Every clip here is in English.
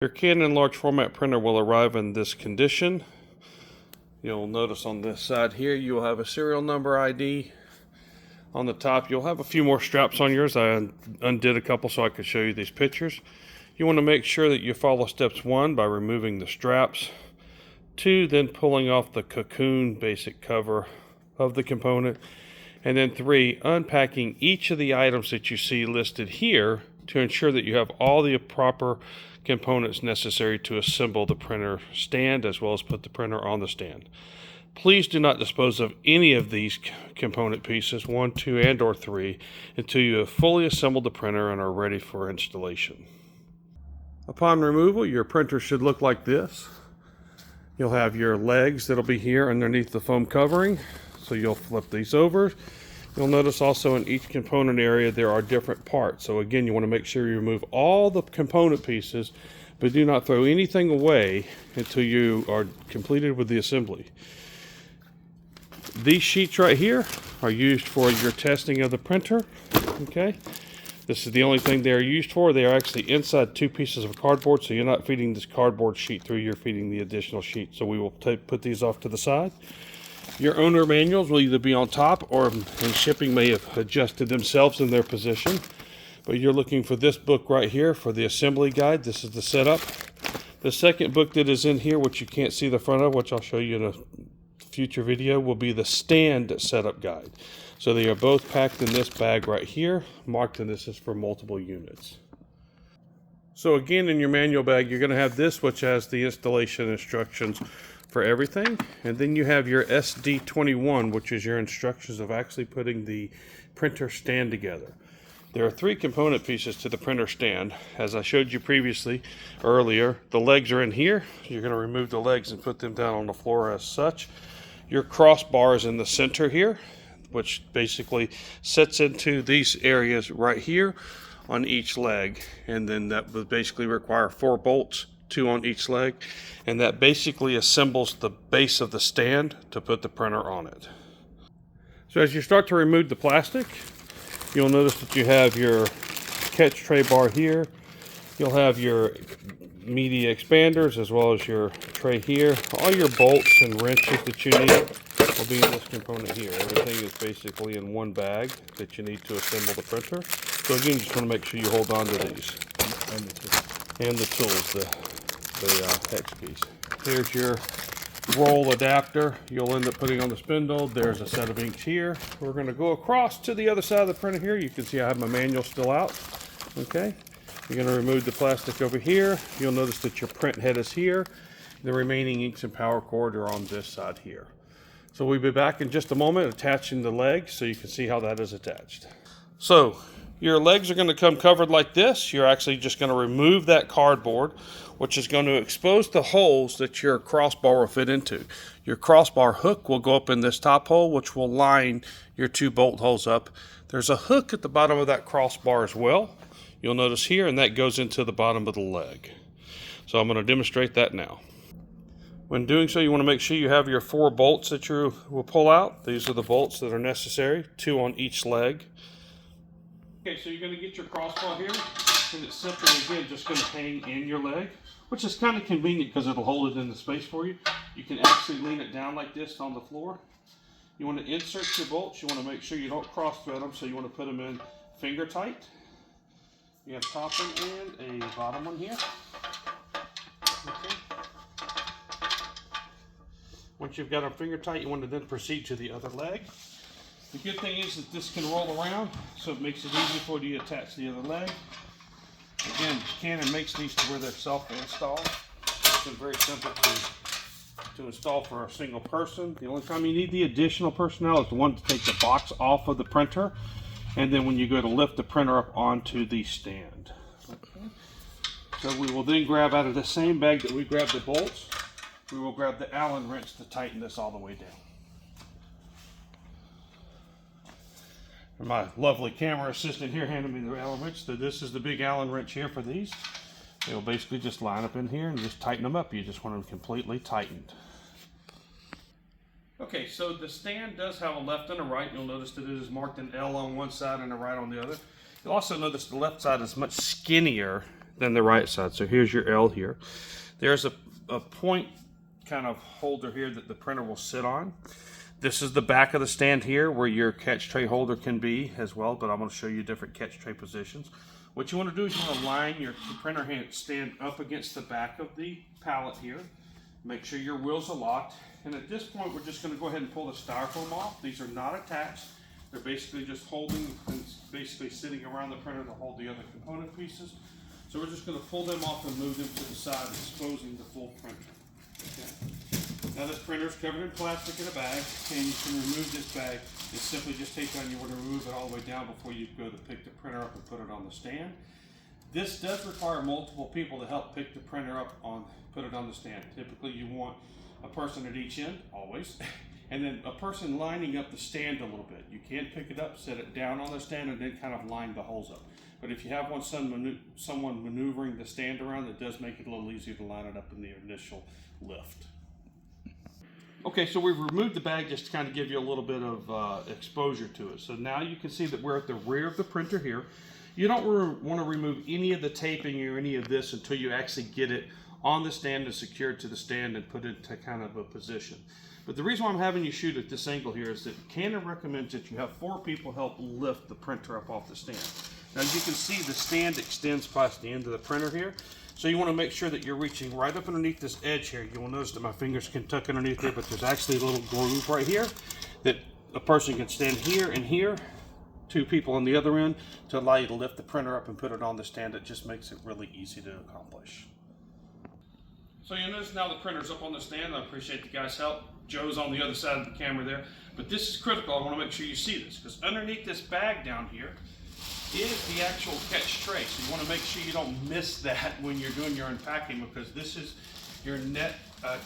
Your Canon large format printer will arrive in this condition. You'll notice on this side here you will have a serial number ID. On the top you'll have a few more straps on yours. I undid a couple so I could show you these pictures. You want to make sure that you follow steps 1 by removing the straps, 2 then pulling off the cocoon basic cover of the component, and then 3 unpacking each of the items that you see listed here to ensure that you have all the proper components necessary to assemble the printer stand as well as put the printer on the stand. Please do not dispose of any of these component pieces, 1, 2, and or 3, until you have fully assembled the printer and are ready for installation. Upon removal, your printer should look like this. You'll have your legs that'll be here underneath the foam covering, so you'll flip these over. You'll notice also in each component area there are different parts. So again, you want to make sure you remove all the component pieces, but do not throw anything away until you are completed with the assembly. These sheets right here are used for your testing of the printer. Okay, this is the only thing they are used for. They are actually inside 2 pieces of cardboard, so you're not feeding this cardboard sheet through, you're feeding the additional sheet. So we will put these off to the side. Your owner manuals will either be on top or in shipping may have adjusted themselves in their position. But you're looking for this book right here for the assembly guide. This is the setup. The second book that is in here, which you can't see the front of, which I'll show you in a future video, will be the stand setup guide. So they are both packed in this bag right here, marked, and this is for multiple units. So again, in your manual bag, you're going to have this, which has the installation instructions for everything, and then you have your SD21, which is your instructions of actually putting the printer stand together. There are 3 component pieces to the printer stand. As I showed you previously earlier, the legs are in here. You're going to remove the legs and put them down on the floor as such. Your crossbar is in the center here, which basically sets into these areas right here on each leg, and then that would basically require 4 bolts, 2 on each leg, and that basically assembles the base of the stand to put the printer on it. So as you start to remove the plastic, you'll notice that you have your catch tray bar here. You'll have your media expanders as well as your tray here. All your bolts and wrenches that you need will be in this component here. Everything is basically in one bag that you need to assemble the printer. So again, you just want to make sure you hold on to these. And the tools, the hex piece. Here's your roll adapter you'll end up putting on the spindle. There's a set of inks here. We're going to go across to the other side of the printer here. You can see I have my manual still out. Okay, you're going to remove the plastic over here. You'll notice that your print head is here. The remaining inks and power cord are on this side here. So we'll be back in just a moment attaching the legs so you can see how that is attached. So your legs are going to come covered like this. You're actually just going to remove that cardboard, which is going to expose the holes that your crossbar will fit into. Your crossbar hook will go up in this top hole, which will line your 2 bolt holes up. There's a hook at the bottom of that crossbar as well. You'll notice here, and that goes into the bottom of the leg. So I'm going to demonstrate that now. When doing so, you want to make sure you have your 4 bolts that you will pull out. These are the bolts that are necessary, 2 on each leg. Okay, so you're going to get your crossbar here, and it's simply, again, just going to hang in your leg, which is kind of convenient because it'll hold it in the space for you. You can actually lean it down like this on the floor. You want to insert your bolts. You want to make sure you don't cross thread them, so you want to put them in finger tight. You have top one and a bottom one here. Okay. Once you've got them finger tight, you want to then proceed to the other leg. The good thing is that this can roll around, so it makes it easy for you to attach the other leg. Again, Canon makes these to where they're self-install. It's been very simple to install for a single person. The only time you need the additional personnel is the one to take the box off of the printer, and then when you go to lift the printer up onto the stand. Okay. So we will then grab out of the same bag that we grabbed the bolts, we will grab the Allen wrench to tighten this all the way down. My lovely camera assistant here handed me the Allen wrench. So this is the big Allen wrench here for these. They will basically just line up in here and just tighten them up. You just want them completely tightened. Okay, so the stand does have a left and a right. You'll notice that it is marked an L on one side and a right on the other. You'll also notice the left side is much skinnier than the right side. So here's your L here. There's a point kind of holder here that the printer will sit on. This is the back of the stand here where your catch tray holder can be as well, but I'm going to show you different catch tray positions. What you want to do is you want to line your printer hand stand up against the back of the pallet here. Make sure your wheels are locked. And at this point, we're just going to go ahead and pull the styrofoam off. These are not attached. They're basically just holding and basically sitting around the printer to hold the other component pieces. So we're just going to pull them off and move them to the side, exposing the full printer. Okay. Now this printer is covered in plastic in a bag, and you can remove this bag. It's simply just take down, you want to remove it all the way down before you go to pick the printer up and put it on the stand. This does require multiple people to help pick the printer up put it on the stand. Typically you want a person at each end, always, and then a person lining up the stand a little bit. You can't pick it up, set it down on the stand, and then kind of line the holes up. But if you have someone maneuvering the stand around, it does make it a little easier to line it up in the initial lift. Okay, so we've removed the bag just to kind of give you a little bit of exposure to it. So now you can see that we're at the rear of the printer here. You don't want to remove any of the taping or any of this until you actually get it on the stand and secured to the stand and put it to kind of a position. But the reason why I'm having you shoot at this angle here is that Canon recommends that you have 4 people help lift the printer up off the stand. Now you can see the stand extends past the end of the printer here. So you want to make sure that you're reaching right up underneath this edge here. You will notice that my fingers can tuck underneath there, but there's actually a little groove right here that a person can stand here and here, 2 people on the other end, to allow you to lift the printer up and put it on the stand. It just makes it really easy to accomplish. So you notice now the printer's up on the stand. I appreciate the guys' help. Joe's on the other side of the camera there. But this is critical. I want to make sure you see this, because underneath this bag down here is the actual catch tray. So you want to make sure you don't miss that when you're doing your unpacking, because this is your net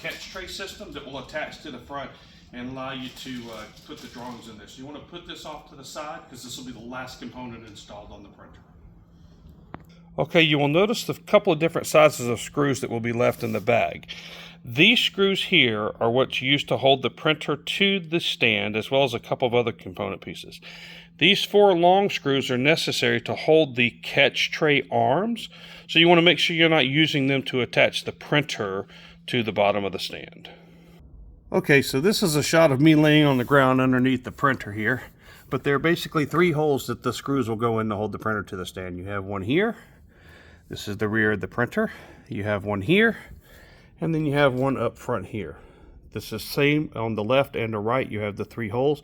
catch tray system that will attach to the front and allow you to put the drawings in there. So you want to put this off to the side, because this will be the last component installed on the printer. Okay, you will notice the couple of different sizes of screws that will be left in the bag. These screws here are what's used to hold the printer to the stand, as well as a couple of other component pieces. These 4 long screws are necessary to hold the catch tray arms, so you want to make sure you're not using them to attach the printer to the bottom of the stand. Okay, so this is a shot of me laying on the ground underneath the printer here, but there are basically 3 holes that the screws will go in to hold the printer to the stand. You have one here. This is the rear of the printer. You have one here, and then you have one up front here. This is same on the left and the right. You have the 3 holes.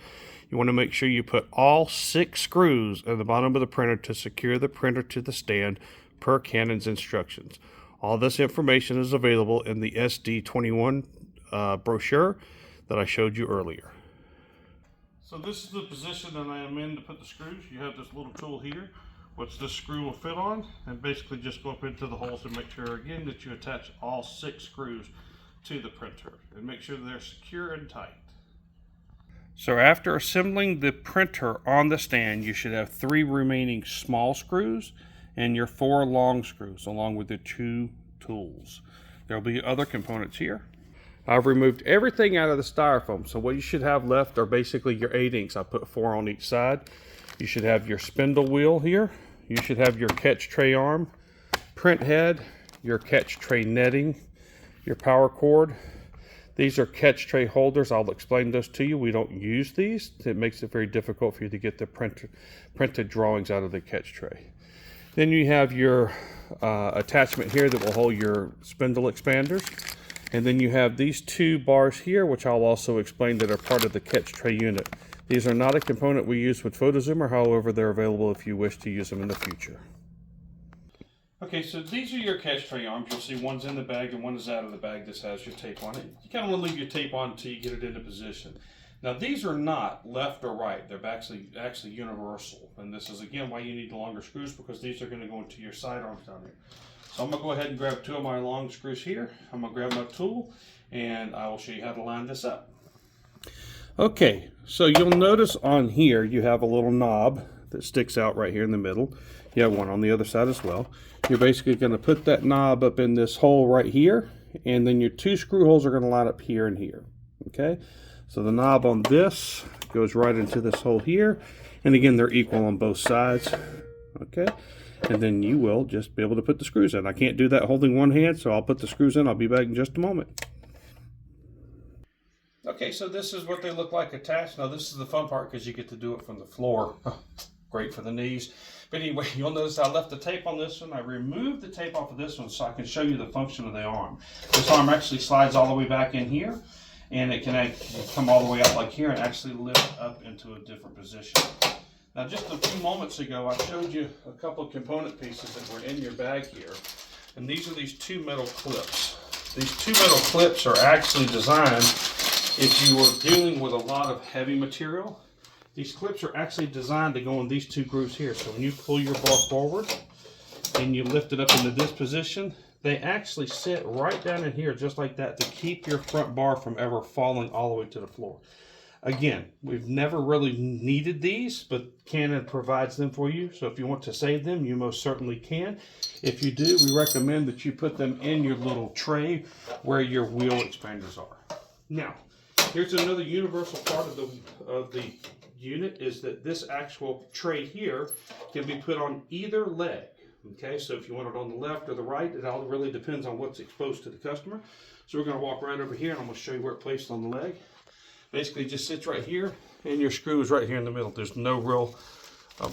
You want to make sure you put all 6 screws at the bottom of the printer to secure the printer to the stand per Canon's instructions. All this information is available in the SD21 brochure that I showed you earlier. So this is the position that I am in to put the screws. You have this little tool here, which this screw will fit on, and basically just go up into the holes and make sure again that you attach all 6 screws to the printer and make sure they're secure and tight. So after assembling the printer on the stand, you should have 3 remaining small screws and your 4 long screws along with the 2 tools. There will be other components here. I've removed everything out of the styrofoam, so what you should have left are basically your 8-inks. I put 4 on each side. You should have your spindle wheel here. You should have your catch tray arm, print head, your catch tray netting, your power cord. These are catch tray holders. I'll explain those to you. We don't use these. It makes it very difficult for you to get the printed drawings out of the catch tray. Then you have your attachment here that will hold your spindle expanders. And then you have these 2 bars here, which I'll also explain, that are part of the catch tray unit. These are not a component we use with PhotoZoomer, however, they're available if you wish to use them in the future. Okay, so these are your catch tray arms. You'll see one's in the bag and one is out of the bag. This has your tape on it. You kind of want to leave your tape on until you get it into position. Now these are not left or right. They're actually universal. And this is again why you need the longer screws, because these are going to go into your side arms down here. So I'm going to go ahead and grab 2 of my long screws here. I'm going to grab my tool and I will show you how to line this up. Okay, so you'll notice on here you have a little knob that sticks out right here in the middle. You have one on the other side as well. You're basically going to put that knob up in this hole right here, and then your 2 screw holes are going to line up here and here. Okay, so the knob on this goes right into this hole here, and again they're equal on both sides. Okay, and then you will just be able to put the screws in. I can't do that holding one hand, so I'll put the screws in. I'll be back in just a moment. Okay, so this is what they look like attached. Now this is the fun part because you get to do it from the floor. Great for the knees. But anyway, you'll notice I left the tape on this one. I removed the tape off of this one so I can show you the function of the arm. This arm actually slides all the way back in here, and it can actually come all the way up like here and actually lift up into a different position. Now just a few moments ago, I showed you a couple of component pieces that were in your bag here. And these are these two metal clips. These two metal clips are actually designed if you are dealing with a lot of heavy material. These clips are actually designed to go in these two grooves here. So when you pull your bar forward and you lift it up into this position, they actually sit right down in here just like that to keep your front bar from ever falling all the way to the floor. Again, we've never really needed these, but Canon provides them for you. So if you want to save them, you most certainly can. If you do, we recommend that you put them in your little tray where your wheel expanders are. Now, here's another universal part of the unit is that this actual tray here can be put on either leg. Okay, so if you want it on the left or the right, it all really depends on what's exposed to the customer. So we're going to walk right over here and I'm going to show you where it's placed on the leg. Basically it just sits right here and your screw is right here in the middle. There's no real,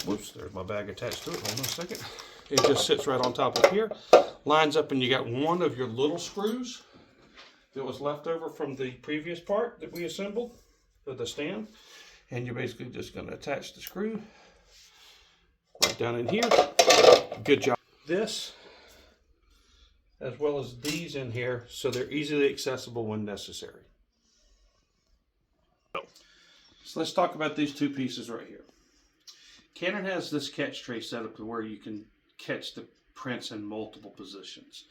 whoops, there's my bag attached to it. Hold on a second. It just sits right on top of here, lines up, and you got one of your little screws that was left over from the previous part that we assembled for the stand. And you're basically just going to attach the screw right down in here. Good job. This, as well as these in here, so they're easily accessible when necessary. So let's talk about these two pieces right here. Canon has this catch tray set up to where you can catch the prints in multiple positions.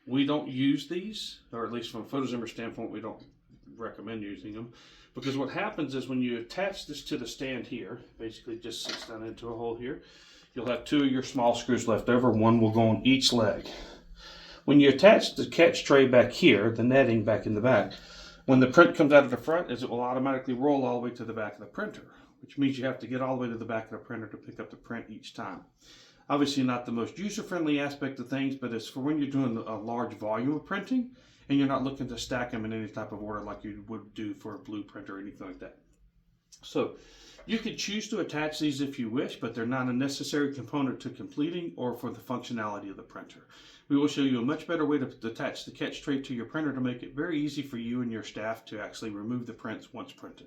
We don't use these, or at least from a photozoomer standpoint, we don't recommend using them. Because what happens is when you attach this to the stand here, basically it just sits down into a hole here, you'll have two of your small screws left over. One will go on each leg. When you attach the catch tray back here, the netting back in the back, when the print comes out of the front, it will automatically roll all the way to the back of the printer, which means you have to get all the way to the back of the printer to pick up the print each time. Obviously not the most user-friendly aspect of things, but it's for when you're doing a large volume of printing and you're not looking to stack them in any type of order like you would do for a blueprint or anything like that. So you can choose to attach these if you wish, but they're not a necessary component to completing or for the functionality of the printer. We will show you a much better way to attach the catch tray to your printer to make it very easy for you and your staff to actually remove the prints once printed.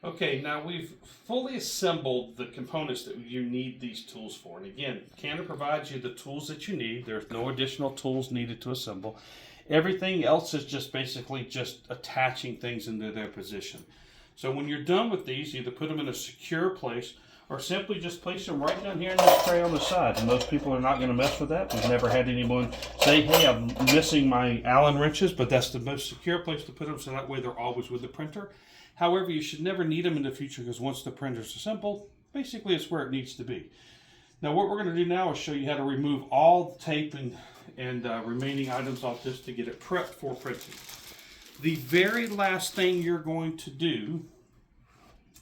Okay, now we've fully assembled the components that you need these tools for. And again, Canon provides you the tools that you need. There's no additional tools needed to assemble. Everything else is just basically just attaching things into their position. So when you're done with these, either put them in a secure place or simply just place them right down here in this tray on the side. And most people are not going to mess with that. We've never had anyone say, hey, I'm missing my Allen wrenches, but that's the most secure place to put them, so that way they're always with the printer. However, you should never need them in the future because once the printer's assembled, basically it's where it needs to be. Now what we're going to do now is show you how to remove all the tape and remaining items off this to get it prepped for printing. The very last thing you're going to do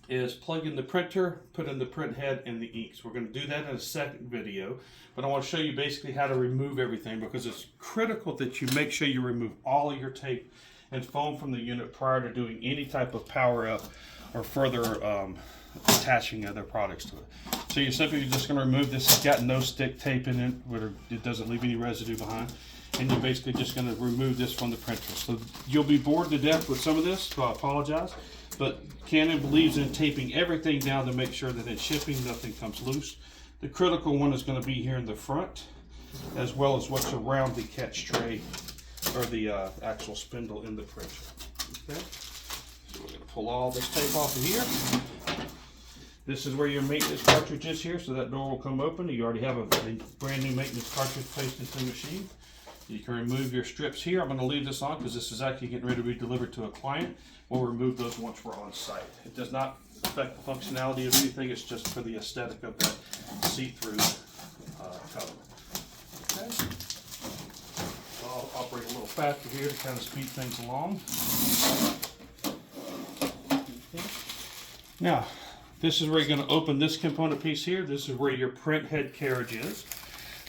is plug in the printer, put in the print head and the inks. We're going to do that in a second video, but I want to show you basically how to remove everything because it's critical that you make sure you remove all of your tape and foam from the unit prior to doing any type of power up or further attaching other products to it. So you're simply just going to remove this. It's got no stick tape in it, where it doesn't leave any residue behind. And you're basically just going to remove this from the printer. So you'll be bored to death with some of this, so I apologize. But Canon believes in taping everything down to make sure that in shipping nothing comes loose. The critical one is going to be here in the front, as well as what's around the catch tray or the actual spindle in the printer. Okay, so we're going to pull all this tape off of here. This is where your maintenance cartridge is here, so that door will come open. You already have a brand new maintenance cartridge placed into the machine. You can remove your strips here. I'm going to leave this on because this is actually getting ready to be delivered to a client. We'll remove those once we're on site. It does not affect the functionality of anything. It's just for the aesthetic of that see-through color. Okay. So I'll operate a little faster here to kind of speed things along. Okay. Now, This is where you're going to open this component piece here. This is where your print head carriage is.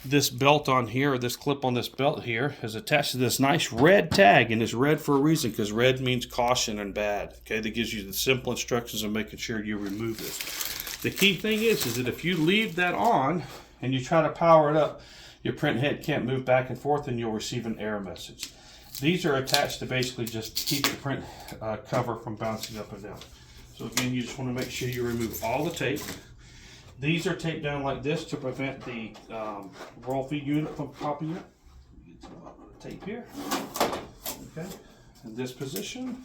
This belt on here, or this clip on this belt here, is attached to this nice red tag, and it's red for a reason, because red means caution and bad. Okay, that gives you the simple instructions of making sure you remove this. The key thing is that if you leave that on and you try to power it up, your print head can't move back and forth, and you'll receive an error message. These are attached to basically just keep the print cover from bouncing up and down. So again, you just want to make sure you remove all the tape. These are taped down like this to prevent the roll feed unit from popping up. Get some tape here. Okay, in this position,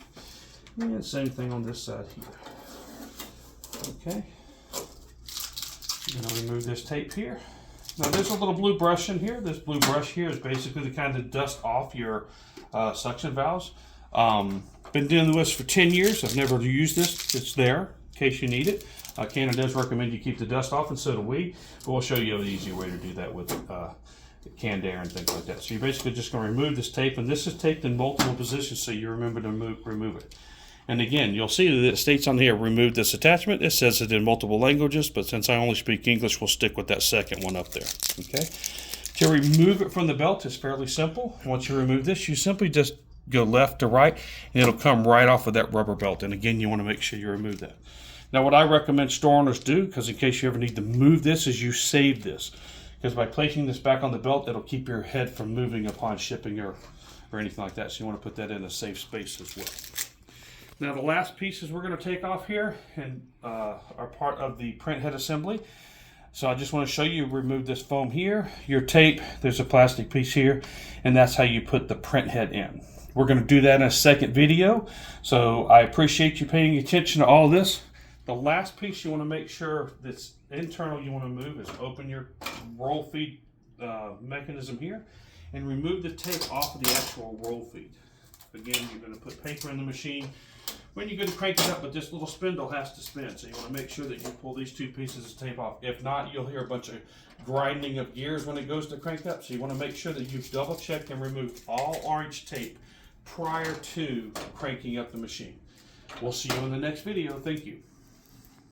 and same thing on this side here. Okay, I'm going to remove this tape here. Now there's a little blue brush in here. This blue brush here is basically to kind of dust off your suction valves. Been doing this for 10 years. I've never used this. It's there in case you need it. Canon does recommend you keep the dust off, and so do we. But we'll show you an easier way to do that with canned air and things like that. So you're basically just going to remove this tape, and this is taped in multiple positions, so you remember to remove it. And again, you'll see that it states on here, remove this attachment. It says it in multiple languages, but since I only speak English, we'll stick with that second one up there. Okay. To remove it from the belt is fairly simple. Once you remove this, you simply just go left to right, and it'll come right off of that rubber belt. And again, you want to make sure you remove that. Now, what I recommend store owners do, because in case you ever need to move this, is you save this. Because by placing this back on the belt, it'll keep your head from moving upon shipping or anything like that. So you want to put that in a safe space as well. Now, the last pieces we're going to take off here and are part of the print head assembly. So I just want to show you, remove this foam here, your tape, there's a plastic piece here, and that's how you put the print head in. We're going to do that in a second video. So I appreciate you paying attention to all this. The last piece you want to make sure that's internal you want to move is open your roll feed mechanism here and remove the tape off of the actual roll feed. Again, you're going to put paper in the machine. When you go to crank it up, but this little spindle has to spin, so you want to make sure that you pull these two pieces of tape off. If not, you'll hear a bunch of grinding of gears when it goes to crank up, so you want to make sure that you've double checked and removed all orange tape prior to cranking up the machine. We'll see you in the next video. Thank you.